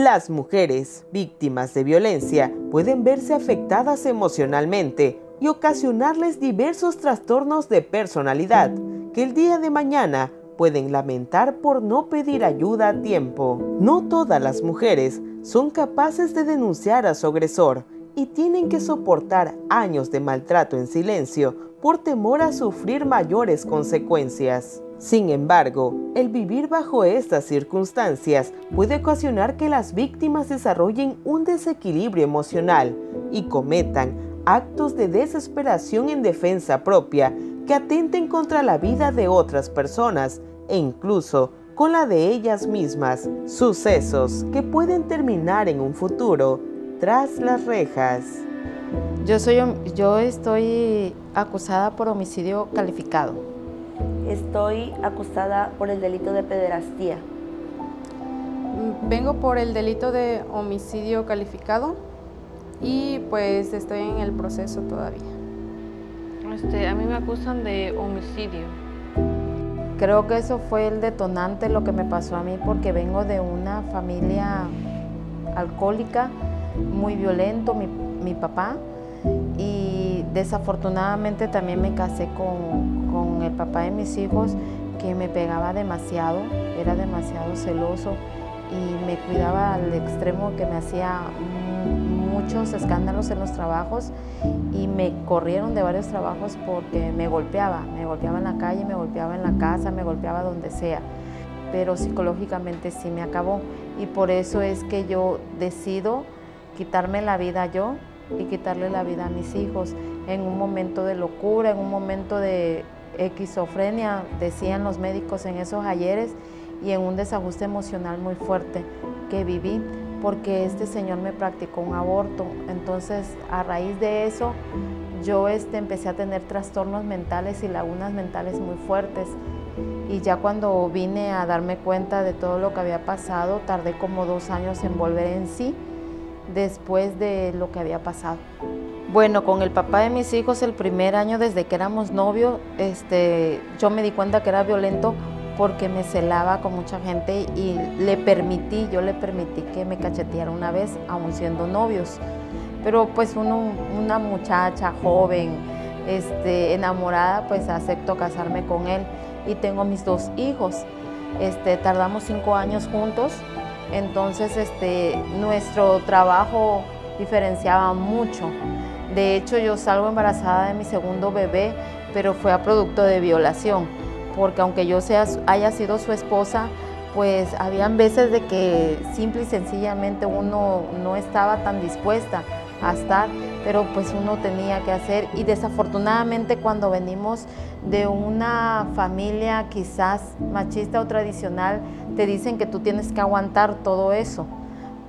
Las mujeres víctimas de violencia pueden verse afectadas emocionalmente y ocasionarles diversos trastornos de personalidad que el día de mañana pueden lamentar por no pedir ayuda a tiempo. No todas las mujeres son capaces de denunciar a su agresor y tienen que soportar años de maltrato en silencio por temor a sufrir mayores consecuencias. Sin embargo, el vivir bajo estas circunstancias puede ocasionar que las víctimas desarrollen un desequilibrio emocional y cometan actos de desesperación en defensa propia que atenten contra la vida de otras personas e incluso con la de ellas mismas, sucesos que pueden terminar en un futuro tras las rejas. Yo estoy acusada por homicidio calificado. Estoy acusada por el delito de pederastía. Vengo por el delito de homicidio calificado y pues estoy en el proceso todavía. A mí me acusan de homicidio. Creo que eso fue el detonante, lo que me pasó a mí, porque vengo de una familia alcohólica, muy violento, mi papá, y desafortunadamente también me casé con el papá de mis hijos, que me pegaba demasiado, era demasiado celoso y me cuidaba al extremo que me hacía muchos escándalos en los trabajos y me corrieron de varios trabajos porque me golpeaba en la calle, me golpeaba en la casa, me golpeaba donde sea, pero psicológicamente sí me acabó y por eso es que yo decido quitarme la vida yo y quitarle la vida a mis hijos en un momento de locura, en un momento de esquizofrenia, decían los médicos en esos ayeres, y en un desajuste emocional muy fuerte que viví porque este señor me practicó un aborto. Entonces, a raíz de eso, yo empecé a tener trastornos mentales y lagunas mentales muy fuertes. Y ya cuando vine a darme cuenta de todo lo que había pasado, tardé como 2 años en volver en sí después de lo que había pasado. Bueno, con el papá de mis hijos, el primer año desde que éramos novios, yo me di cuenta que era violento porque me celaba con mucha gente y yo le permití que me cacheteara una vez, aún siendo novios. Pero pues una muchacha joven, enamorada, pues acepto casarme con él y tengo mis 2 hijos. Tardamos 5 años juntos, entonces nuestro trabajo diferenciaba mucho. De hecho, yo salgo embarazada de mi segundo bebé, pero fue a producto de violación, porque aunque yo haya sido su esposa, pues habían veces de que simple y sencillamente uno no estaba tan dispuesta a estar, pero pues uno tenía que hacer. Y desafortunadamente cuando venimos de una familia quizás machista o tradicional, te dicen que tú tienes que aguantar todo eso.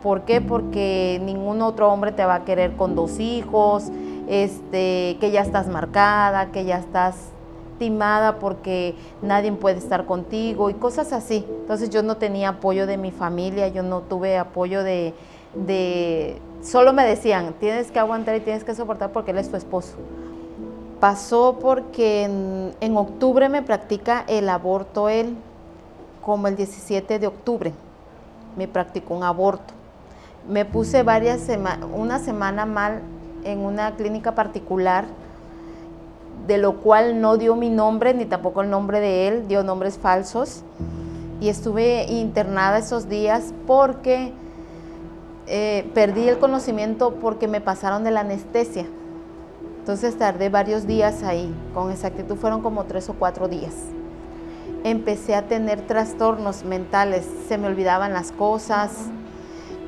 ¿Por qué? Porque ningún otro hombre te va a querer con 2 hijos, que ya estás marcada, que ya estás timada porque nadie puede estar contigo y cosas así. Entonces yo no tenía apoyo de mi familia, yo no tuve apoyo solo me decían, tienes que aguantar y tienes que soportar porque él es tu esposo. Pasó porque en octubre me practica el aborto él, como el 17 de octubre, me practicó un aborto. Me puse una semana mal en una clínica particular, de lo cual no dio mi nombre ni tampoco el nombre de él, dio nombres falsos. Y estuve internada esos días porque perdí el conocimiento porque me pasaron de la anestesia. Entonces tardé varios días ahí, con exactitud fueron como 3 o 4 días. Empecé a tener trastornos mentales, se me olvidaban las cosas.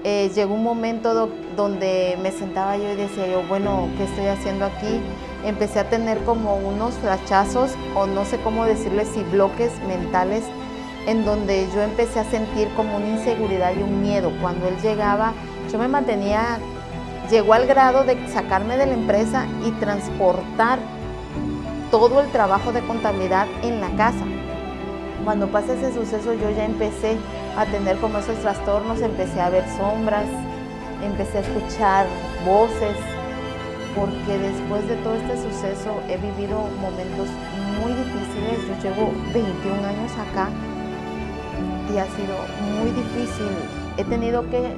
Llegó un momento donde me sentaba yo y decía yo, bueno, ¿qué estoy haciendo aquí? Empecé a tener como unos flashazos, o no sé cómo decirles, si bloques mentales, en donde yo empecé a sentir como una inseguridad y un miedo. Cuando él llegaba, yo me mantenía, llegó al grado de sacarme de la empresa y transportar todo el trabajo de contabilidad en la casa. Cuando pasa ese suceso, yo ya empecé a tener como esos trastornos, empecé a ver sombras, empecé a escuchar voces, porque después de todo este suceso he vivido momentos muy difíciles. Yo llevo 21 años acá y ha sido muy difícil. He tenido que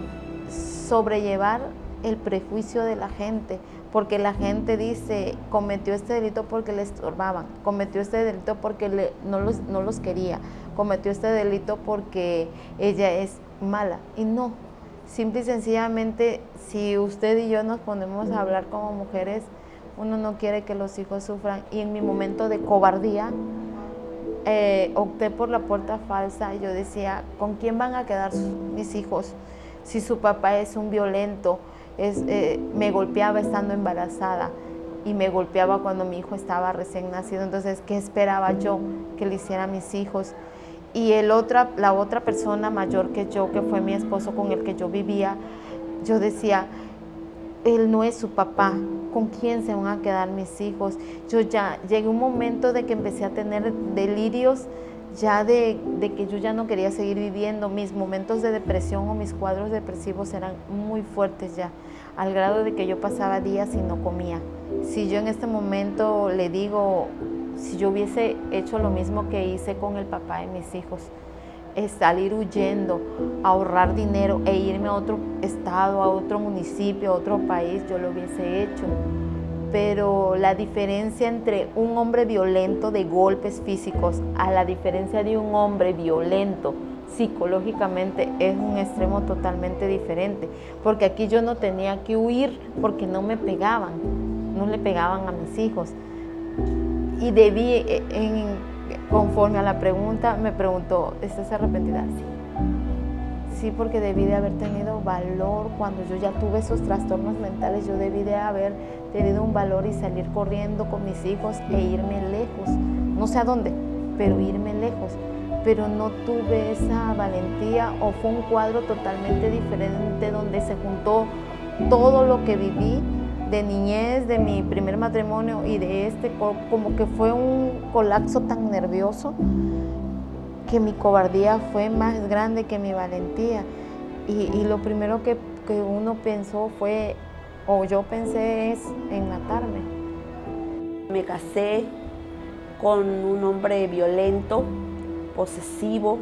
sobrellevar el prejuicio de la gente, porque la gente dice, cometió este delito porque le estorbaban, cometió este delito porque no los quería, cometió este delito porque ella es mala. Y no, simple y sencillamente, si usted y yo nos ponemos a hablar como mujeres, uno no quiere que los hijos sufran. Y en mi momento de cobardía, opté por la puerta falsa. Yo decía, ¿con quién van a quedar mis hijos si su papá es un violento? Me golpeaba estando embarazada y me golpeaba cuando mi hijo estaba recién nacido. Entonces, ¿qué esperaba yo que le hiciera a mis hijos? Y la otra persona mayor que yo, que fue mi esposo con el que yo vivía, yo decía, él no es su papá, ¿con quién se van a quedar mis hijos? Yo ya llegué a un momento de que empecé a tener delirios, ya de que yo ya no quería seguir viviendo. Mis momentos de depresión o mis cuadros depresivos eran muy fuertes ya, al grado de que yo pasaba días y no comía. Si yo en este momento le digo, si yo hubiese hecho lo mismo que hice con el papá de mis hijos, es salir huyendo, ahorrar dinero e irme a otro estado, a otro municipio, a otro país, yo lo hubiese hecho. Pero la diferencia entre un hombre violento de golpes físicos a la diferencia de un hombre violento psicológicamente es un extremo totalmente diferente. Porque aquí yo no tenía que huir porque no me pegaban, no le pegaban a mis hijos. Y debí, conforme a la pregunta, me preguntó, ¿estás arrepentida? Sí. Sí, porque debí de haber tenido valor cuando yo ya tuve esos trastornos mentales. Yo debí de haber tenido un valor y salir corriendo con mis hijos e irme lejos. No sé a dónde, pero irme lejos. Pero no tuve esa valentía, o fue un cuadro totalmente diferente donde se juntó todo lo que viví de niñez, de mi primer matrimonio y de como que fue un colapso tan nervioso que mi cobardía fue más grande que mi valentía. Y lo primero que uno pensó fue, o yo pensé, es en matarme. Me casé con un hombre violento, posesivo,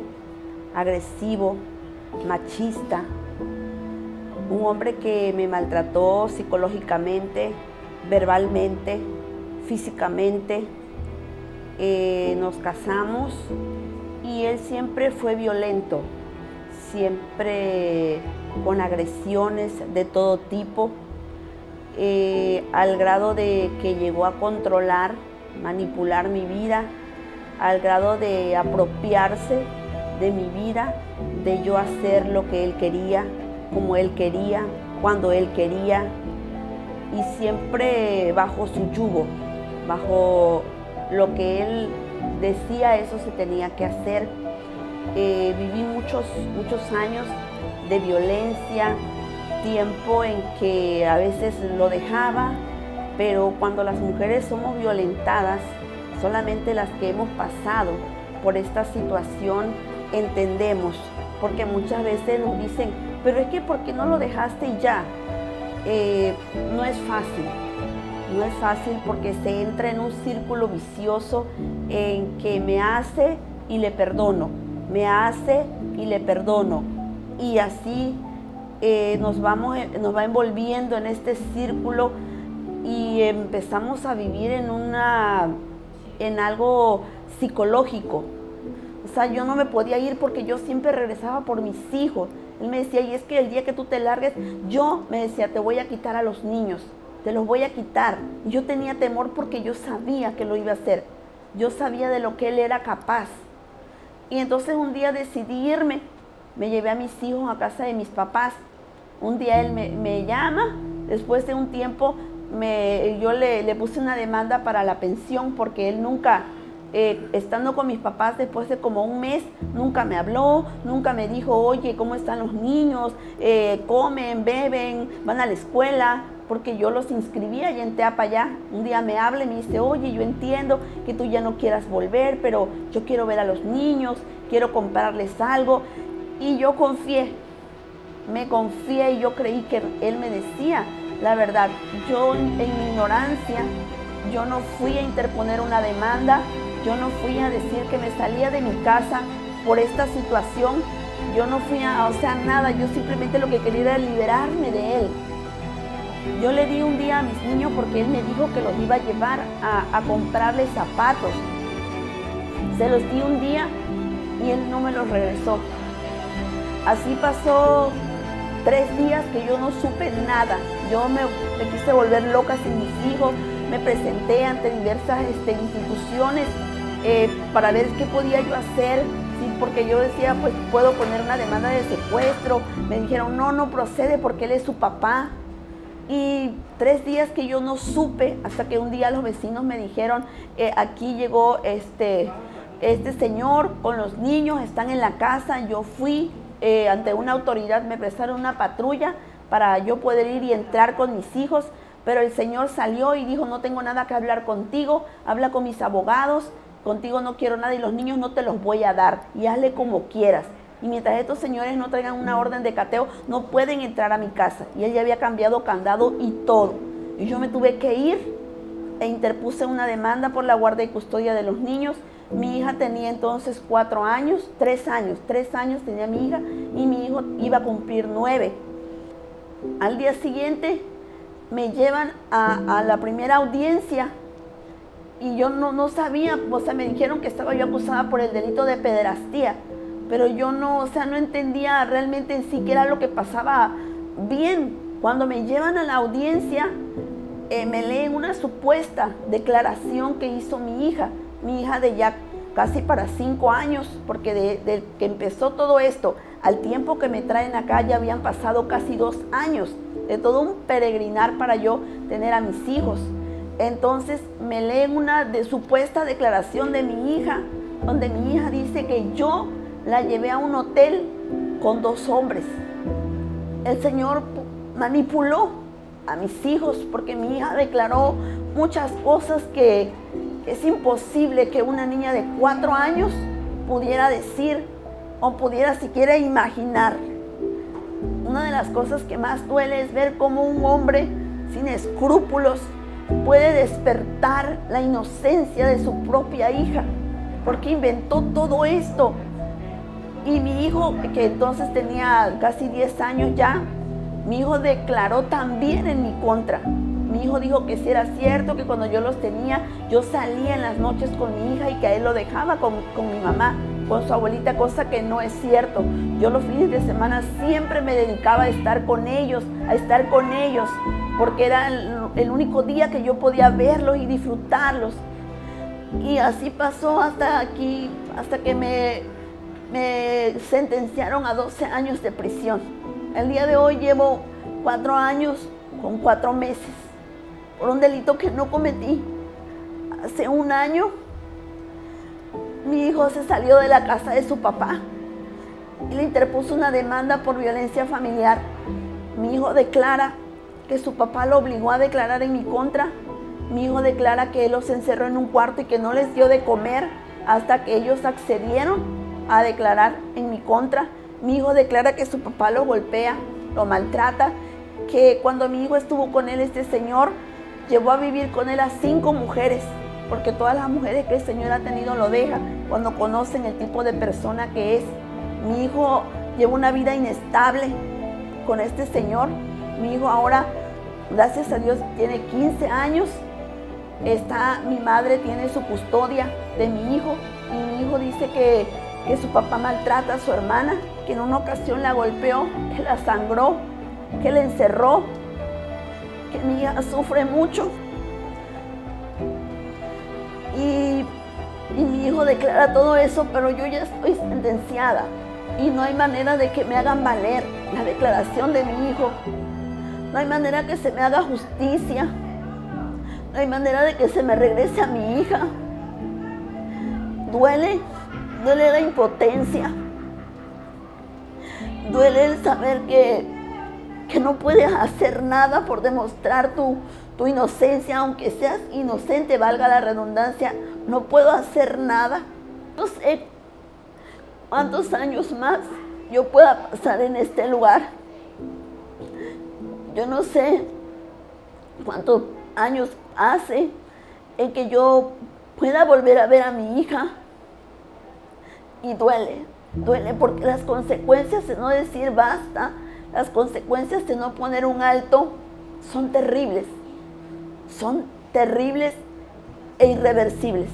agresivo, machista. Un hombre que me maltrató psicológicamente, verbalmente, físicamente. Nos casamos y él siempre fue violento, siempre con agresiones de todo tipo, al grado de que llegó a controlar, manipular mi vida, al grado de apropiarse de mi vida, de yo hacer lo que él quería, como él quería, cuando él quería, y siempre bajo su yugo, bajo lo que él decía, eso se tenía que hacer. Viví muchos años de violencia, tiempo en que a veces lo dejaba, pero cuando las mujeres somos violentadas, solamente las que hemos pasado por esta situación entendemos, porque muchas veces nos dicen, pero es que ¿por qué no lo dejaste y ya? No es fácil. No es fácil porque se entra en un círculo vicioso en que me hace y le perdono, me hace y le perdono. Y así nos va envolviendo en este círculo y empezamos a vivir en algo psicológico. O sea, yo no me podía ir porque yo siempre regresaba por mis hijos. Él me decía, y es que el día que tú te largues, yo me decía, te voy a quitar a los niños. Te los voy a quitar. Yo tenía temor porque yo sabía que lo iba a hacer. Yo sabía de lo que él era capaz. Y entonces un día decidí irme. Me llevé a mis hijos a casa de mis papás. Un día él me llama. Después de un tiempo yo le puse una demanda para la pensión porque él nunca, estando con mis papás después de como un mes, nunca me habló, nunca me dijo, oye, ¿cómo están los niños? ¿Comen, beben, van a la escuela? Porque yo los inscribía y en Teapa allá. Un día me habla y me dice, oye, yo entiendo que tú ya no quieras volver, pero yo quiero ver a los niños, quiero comprarles algo. Y yo me confié y yo creí que él me decía la verdad. Yo en mi ignorancia, yo no fui a interponer una demanda, yo no fui a decir que me salía de mi casa por esta situación, Yo no fui a, nada, yo simplemente lo que quería era liberarme de él. Yo le di un día a mis niños porque él me dijo que los iba a llevar a comprarles zapatos. Se los di un día y él no me los regresó. Así pasó 3 días que yo no supe nada. Yo me quise volver loca sin mis hijos. Me presenté ante diversas instituciones para ver qué podía yo hacer. Sí, porque yo decía, pues puedo poner una demanda de secuestro. Me dijeron, no procede porque él es su papá. Y 3 días que yo no supe, hasta que un día los vecinos me dijeron, aquí llegó este señor con los niños, están en la casa. Yo fui ante una autoridad, me prestaron una patrulla para yo poder ir y entrar con mis hijos, pero el señor salió y dijo, no tengo nada que hablar contigo, habla con mis abogados, contigo no quiero nada y los niños no te los voy a dar y hazle como quieras. Y mientras estos señores no traigan una orden de cateo, no pueden entrar a mi casa. Y él ya había cambiado candado y todo. Y yo me tuve que ir e interpuse una demanda por la guardia y custodia de los niños. Mi hija tenía entonces 3 años tenía mi hija y mi hijo iba a cumplir 9. Al día siguiente me llevan a la primera audiencia y yo no sabía, me dijeron que estaba yo acusada por el delito de pederastía. Pero yo no entendía realmente en sí qué era lo que pasaba bien. Cuando me llevan a la audiencia, me leen una supuesta declaración que hizo mi hija de ya casi para 5 años, porque de que empezó todo esto al tiempo que me traen acá ya habían pasado casi 2 años, de todo un peregrinar para yo tener a mis hijos. Entonces me leen una supuesta declaración de mi hija, donde mi hija dice que yo la llevé a un hotel con 2 hombres. El Señor manipuló a mis hijos porque mi hija declaró muchas cosas que es imposible que una niña de 4 años pudiera decir o pudiera siquiera imaginar. Una de las cosas que más duele es ver cómo un hombre sin escrúpulos puede despertar la inocencia de su propia hija, porque inventó todo esto. Y mi hijo, que entonces tenía casi 10 años ya, mi hijo declaró también en mi contra. Mi hijo dijo que sí era cierto, que cuando yo los tenía, yo salía en las noches con mi hija y que a él lo dejaba con mi mamá, con su abuelita, cosa que no es cierto. Yo los fines de semana siempre me dedicaba a estar con ellos, porque era el único día que yo podía verlos y disfrutarlos. Y así pasó hasta que me sentenciaron a 12 años de prisión. El día de hoy llevo 4 años con 4 meses por un delito que no cometí. Hace 1 año mi hijo se salió de la casa de su papá y le interpuso una demanda por violencia familiar. Mi hijo declara que su papá lo obligó a declarar en mi contra. Mi hijo declara que él los encerró en un cuarto y que no les dio de comer hasta que ellos accedieron a declarar en mi contra. Mi hijo declara que su papá lo golpea, lo maltrata, que cuando mi hijo estuvo con él, este señor llevó a vivir con él a 5 mujeres, porque todas las mujeres que el señor ha tenido lo deja cuando conocen el tipo de persona que es. Mi hijo lleva una vida inestable con este señor. Mi hijo ahora, gracias a Dios, tiene 15 años. Mi madre tiene su custodia de mi hijo y mi hijo dice que su papá maltrata a su hermana, que en una ocasión la golpeó, que la sangró, que la encerró, que mi hija sufre mucho. Y mi hijo declara todo eso, pero yo ya estoy sentenciada y no hay manera de que me hagan valer la declaración de mi hijo. No hay manera que se me haga justicia. No hay manera de que se me regrese a mi hija. Duele la impotencia. Duele el saber que no puedes hacer nada por demostrar tu inocencia, aunque seas inocente, valga la redundancia. No puedo hacer nada. No sé cuántos años más yo pueda pasar en este lugar. Yo no sé cuántos años hace en que yo pueda volver a ver a mi hija. Y duele Duele porque las consecuencias de no decir basta, las consecuencias de no poner un alto, son terribles e irreversibles.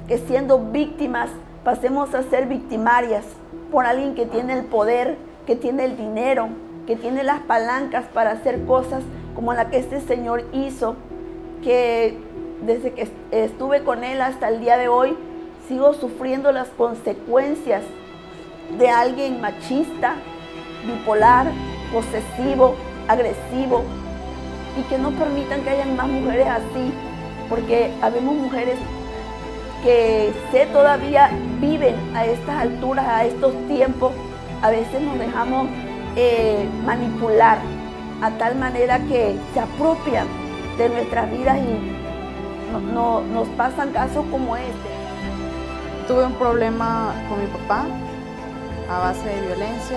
Que siendo víctimas pasemos a ser victimarias por alguien que tiene el poder, que tiene el dinero, que tiene las palancas para hacer cosas como la que este señor hizo, que desde que estuve con él hasta el día de hoy sigo sufriendo las consecuencias de alguien machista, bipolar, posesivo, agresivo, y que no permitan que hayan más mujeres así, porque habemos mujeres que todavía viven a estas alturas, a estos tiempos. A veces nos dejamos manipular a tal manera que se apropian de nuestras vidas y nos pasan casos como este. Tuve un problema con mi papá a base de violencia.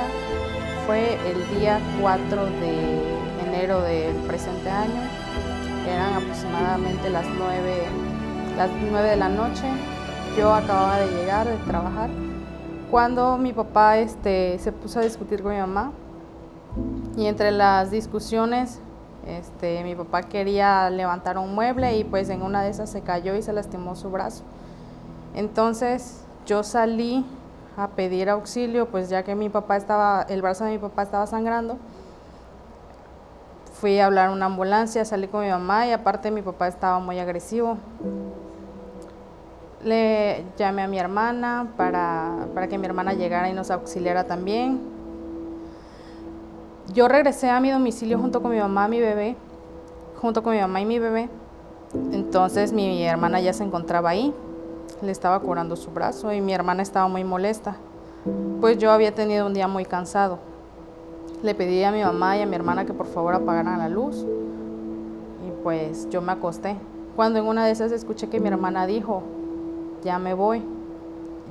Fue el día 4 de enero del presente año. Eran aproximadamente las 9 de la noche. Yo acababa de llegar de trabajar cuando mi papá se puso a discutir con mi mamá, y entre las discusiones mi papá quería levantar un mueble y pues en una de esas se cayó y se lastimó su brazo. Entonces yo salí a pedir auxilio, pues ya que el brazo de mi papá estaba sangrando. Fui a hablar a una ambulancia, salí con mi mamá y aparte mi papá estaba muy agresivo. Le llamé a mi hermana para que mi hermana llegara y nos auxiliara también. Yo regresé a mi domicilio junto con mi mamá y mi bebé. Entonces mi hermana ya se encontraba ahí, le estaba curando su brazo y mi hermana estaba muy molesta, pues yo había tenido un día muy cansado. Le pedí a mi mamá y a mi hermana que por favor apagaran la luz y pues yo me acosté. Cuando en una de esas escuché que mi hermana dijo: ya me voy.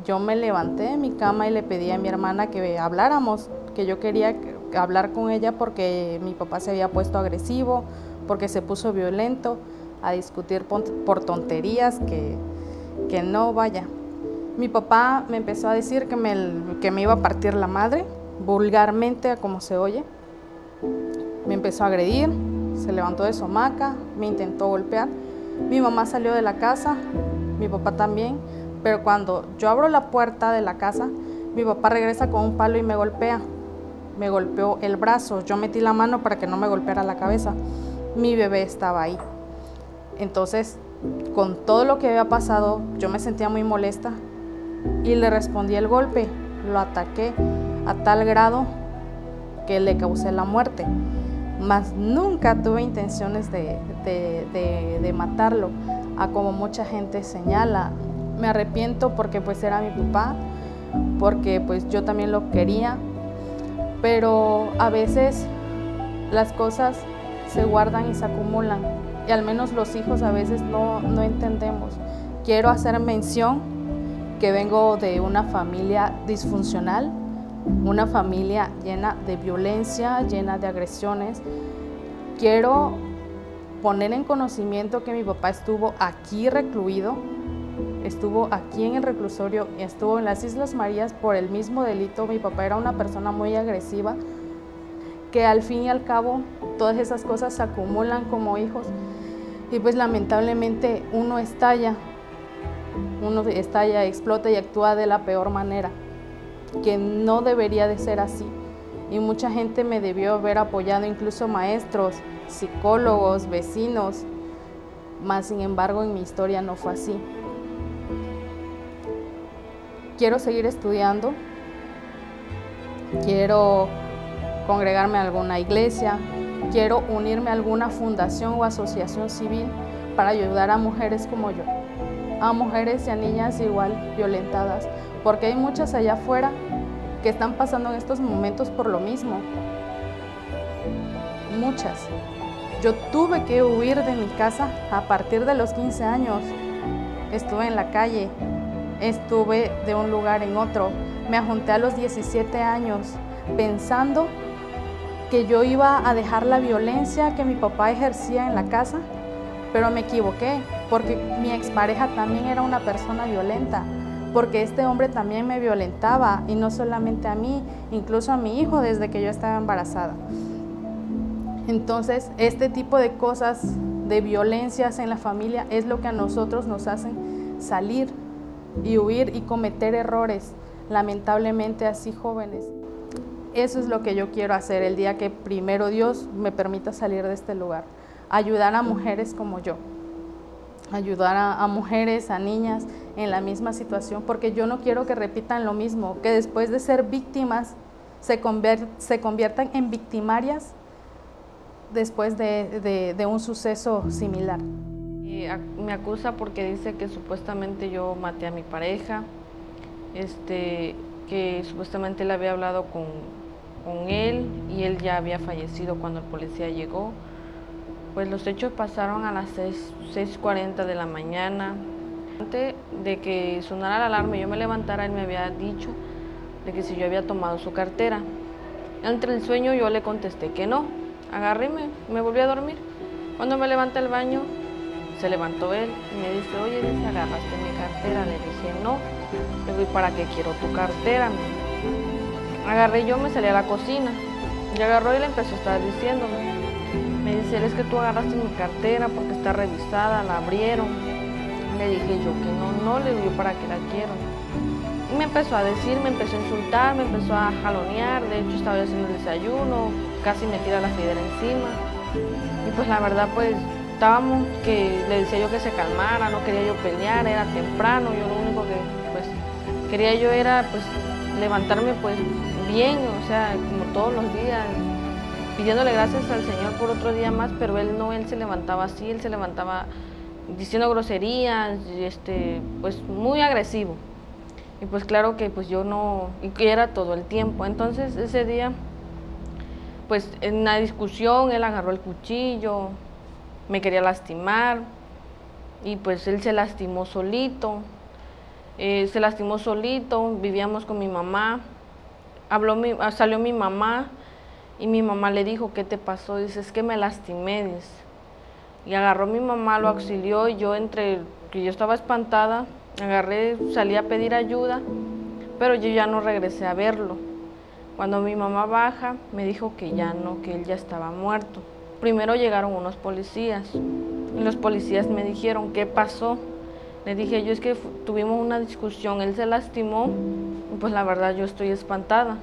Yo me levanté de mi cama y le pedí a mi hermana que habláramos, que yo quería hablar con ella porque mi papá se había puesto agresivo, porque se puso violento, a discutir por tonterías que no vaya. Mi papá me empezó a decir que me iba a partir la madre, vulgarmente, a como se oye. Me empezó a agredir, se levantó de su hamaca, me intentó golpear. Mi mamá salió de la casa, mi papá también, pero cuando yo abro la puerta de la casa, mi papá regresa con un palo y me golpea. Me golpeó el brazo, yo metí la mano para que no me golpeara la cabeza. Mi bebé estaba ahí. Entonces, con todo lo que había pasado, yo me sentía muy molesta y le respondí el golpe, lo ataqué a tal grado que le causé la muerte. Mas nunca tuve intenciones de matarlo, a como mucha gente señala. Me arrepiento porque pues era mi papá, porque pues yo también lo quería, pero a veces las cosas se guardan y se acumulan, y al menos los hijos a veces no entendemos. Quiero hacer mención que vengo de una familia disfuncional, una familia llena de violencia, llena de agresiones. Quiero poner en conocimiento que mi papá estuvo aquí recluido, estuvo aquí en el reclusorio, estuvo en las Islas Marías por el mismo delito. Mi papá era una persona muy agresiva, que al fin y al cabo todas esas cosas se acumulan como hijos y pues lamentablemente uno estalla, explota y actúa de la peor manera, que no debería de ser así. Y mucha gente me debió haber apoyado, incluso maestros, psicólogos, vecinos, mas sin embargo en mi historia no fue así. Quiero seguir estudiando, quiero congregarme a alguna iglesia, quiero unirme a alguna fundación o asociación civil para ayudar a mujeres como yo, a mujeres y a niñas igual violentadas, porque hay muchas allá afuera que están pasando en estos momentos por lo mismo. Muchas. Yo tuve que huir de mi casa a partir de los 15 años. Estuve en la calle, estuve de un lugar en otro. Me ajunté a los 17 años pensando que yo iba a dejar la violencia que mi papá ejercía en la casa, pero me equivoqué porque mi expareja también era una persona violenta. porque este hombre también me violentaba, y no solamente a mí, incluso a mi hijo desde que yo estaba embarazada. Entonces, este tipo de cosas, de violencias en la familia, es lo que a nosotros nos hacen salir y huir y cometer errores, lamentablemente así jóvenes. Eso es lo que yo quiero hacer el día que primero Dios me permita salir de este lugar, ayudar a mujeres como yo, ayudar a mujeres, a niñas en la misma situación, porque yo no quiero que repitan lo mismo, que después de ser víctimas se conviertan en victimarias después de un suceso similar. Me acusa porque dice que supuestamente yo maté a mi pareja, que supuestamente él había hablado con él y él ya había fallecido cuando el policía llegó. Pues los hechos pasaron a las 6:40 de la mañana. Antes de que sonara la alarma y yo me levantara, él me había dicho de que si yo había tomado su cartera. Entre el sueño yo le contesté que no. Agarré y me volví a dormir. Cuando me levanté al baño, se levantó él y me dice, oye, dice, ¿agarraste mi cartera? Le dije, no. Le digo, ¿y para qué quiero tu cartera? Agarré yo, me salí a la cocina. Y agarró y le empezó a estar diciéndome. Me dice, es que tú agarraste mi cartera porque está revisada, la abrieron. Le dije yo que no, le digo, ¿para qué la quiero? Y me empezó a decir, me empezó a insultar, me empezó a jalonear. De hecho, estaba yo haciendo el desayuno, casi me tira la fidera encima. Y pues la verdad, pues estábamos, que le decía yo que se calmara, no quería yo pelear, era temprano. Yo lo único que pues quería yo era pues levantarme pues bien, o sea, como todos los días, pidiéndole gracias al Señor por otro día más, pero él no, él se levantaba así, él se levantaba diciendo groserías, pues muy agresivo. Y pues claro que pues yo no, y que era todo el tiempo. Entonces ese día, pues en una discusión, él agarró el cuchillo, me quería lastimar, y pues él se lastimó solito, vivíamos con mi mamá, salió mi mamá, y mi mamá le dijo, ¿qué te pasó? Dice, es que me lastimé, dice. Y agarró mi mamá, lo auxilió, y yo entre que yo estaba espantada, agarré, salí a pedir ayuda, pero yo ya no regresé a verlo. Cuando mi mamá baja, me dijo que ya no, que él ya estaba muerto. Primero llegaron unos policías, y los policías me dijeron, ¿qué pasó? Le dije yo, es que tuvimos una discusión, él se lastimó, y pues la verdad yo estoy espantada.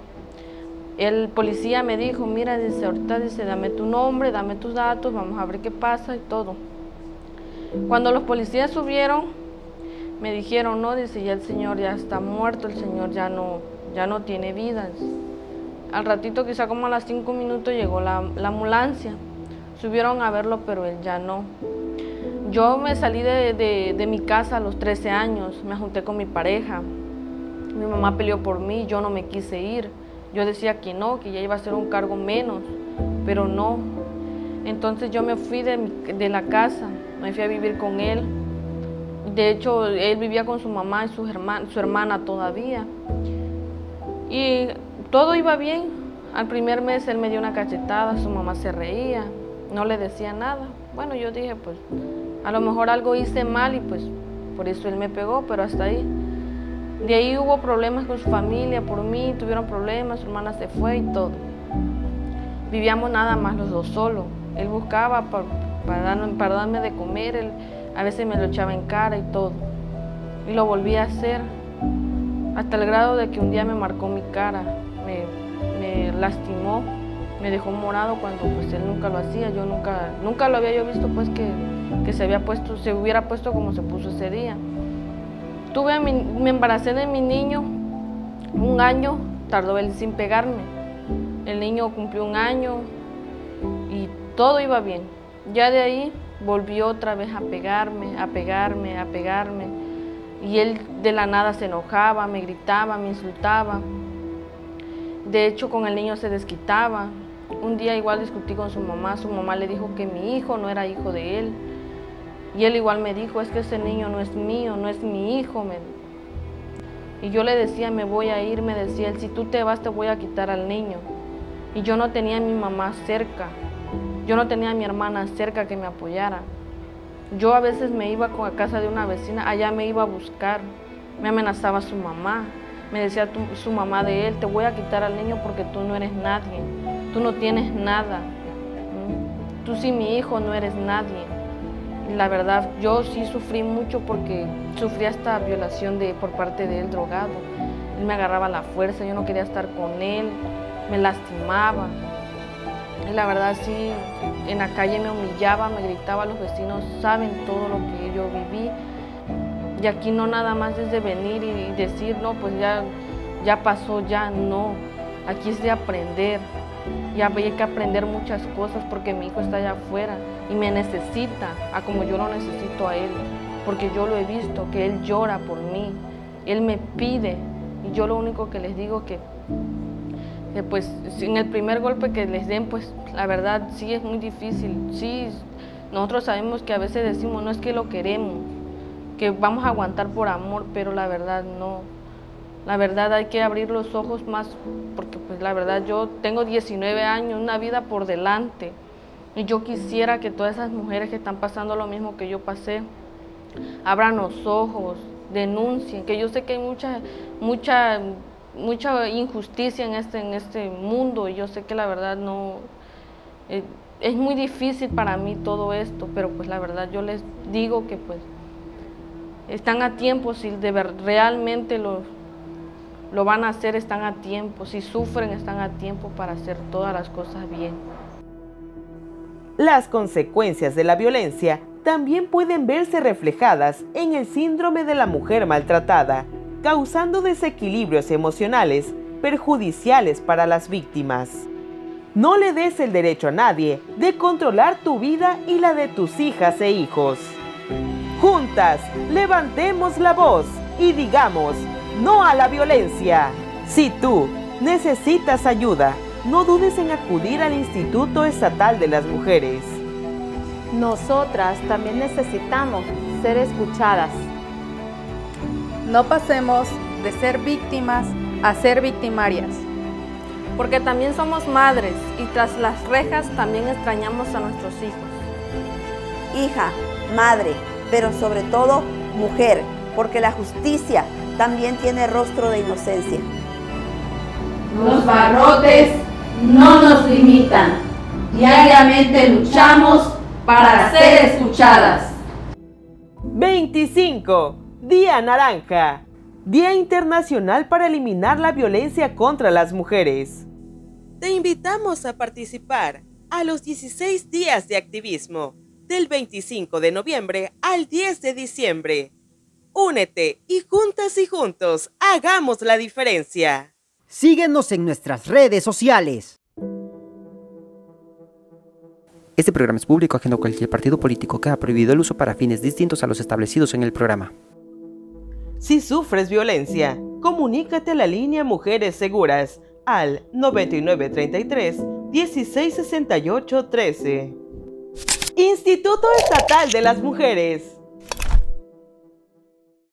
El policía me dijo, mira, dice, ahorita dice, dame tu nombre, dame tus datos, vamos a ver qué pasa y todo. Cuando los policías subieron, me dijeron, no, dice, ya el señor ya está muerto, el señor ya no tiene vida. Al ratito, quizá como a las 5 minutos, llegó la ambulancia. Subieron a verlo, pero él ya no. Yo me salí de mi casa a los 13 años, me junté con mi pareja. Mi mamá peleó por mí, yo no me quise ir. Yo decía que no, que ya iba a ser un cargo menos, pero no. Entonces yo me fui de la casa, me fui a vivir con él. De hecho, él vivía con su mamá y su hermana todavía. Y todo iba bien. Al primer mes él me dio una cachetada, su mamá se reía, no le decía nada. Bueno, yo dije, pues, a lo mejor algo hice mal y pues por eso él me pegó, pero hasta ahí. De ahí hubo problemas con su familia, por mí, tuvieron problemas, su hermana se fue y todo. Vivíamos nada más los dos solos. Él buscaba para darme de comer, él a veces me lo echaba en cara y todo. Y lo volví a hacer, hasta el grado de que un día me marcó mi cara, me lastimó, me dejó morado cuando pues él nunca lo hacía. Yo nunca lo había yo visto pues que se hubiera puesto como se puso ese día. Me embaracé de mi niño, 1 año tardó él sin pegarme. El niño cumplió 1 año y todo iba bien. Ya de ahí volvió otra vez a pegarme. Y él de la nada se enojaba, me gritaba, me insultaba. De hecho, con el niño se desquitaba. Un día igual discutí con su mamá le dijo que mi hijo no era hijo de él. Y él igual me dijo, es que ese niño no es mío, no es mi hijo. Y yo le decía, me voy a ir, me decía él, si tú te vas te voy a quitar al niño. Y yo no tenía a mi mamá cerca, yo no tenía a mi hermana cerca que me apoyara. Yo a veces me iba a casa de una vecina, allá me iba a buscar, me amenazaba su mamá. Me decía su mamá de él, te voy a quitar al niño porque tú no eres nadie, tú no tienes nada. Tú sin mi hijo no eres nadie. Y la verdad, yo sí sufrí mucho porque sufrí hasta violación por parte de él, drogado. Él me agarraba a la fuerza, yo no quería estar con él, me lastimaba. Y la verdad sí, en la calle me humillaba, me gritaba, los vecinos saben todo lo que yo viví. Y aquí no nada más es de venir y decir, no, pues ya pasó, ya no. Aquí es de aprender. Ya hay que aprender muchas cosas porque mi hijo está allá afuera y me necesita a como yo lo necesito a él. Porque yo lo he visto, que él llora por mí, él me pide. Y yo lo único que les digo que pues en el primer golpe que les den, pues la verdad sí es muy difícil. Sí, nosotros sabemos que a veces decimos, no es que lo queremos, que vamos a aguantar por amor, pero la verdad no. La verdad hay que abrir los ojos más, porque pues la verdad yo tengo 19 años, una vida por delante. Y yo quisiera que todas esas mujeres que están pasando lo mismo que yo pasé, abran los ojos, denuncien, que yo sé que hay mucha injusticia en este mundo, y yo sé que la verdad no, es muy difícil para mí todo esto, pero pues la verdad yo les digo que pues están a tiempo, si realmente lo van a hacer, están a tiempo, si sufren están a tiempo para hacer todas las cosas bien. Las consecuencias de la violencia también pueden verse reflejadas en el síndrome de la mujer maltratada, causando desequilibrios emocionales perjudiciales para las víctimas. No le des el derecho a nadie de controlar tu vida y la de tus hijas e hijos. Juntas, levantemos la voz y digamos no a la violencia. Si tú necesitas ayuda, no dudes en acudir al Instituto Estatal de las Mujeres. Nosotras también necesitamos ser escuchadas. No pasemos de ser víctimas a ser victimarias. Porque también somos madres y tras las rejas también extrañamos a nuestros hijos. Hija, madre, pero sobre todo mujer, porque la justicia también tiene rostro de inocencia. Los barrotes no nos limitan. Diariamente luchamos para ser escuchadas. 25. Día Naranja. Día Internacional para eliminar la violencia contra las mujeres. Te invitamos a participar a los 16 días de activismo, del 25 de noviembre al 10 de diciembre. Únete y juntas y juntos hagamos la diferencia. Síguenos en nuestras redes sociales. Este programa es público ajeno a cualquier partido político que ha prohibido el uso para fines distintos a los establecidos en el programa. Si sufres violencia, comunícate a la línea Mujeres Seguras al 9933 1668 13. Instituto Estatal de las Mujeres.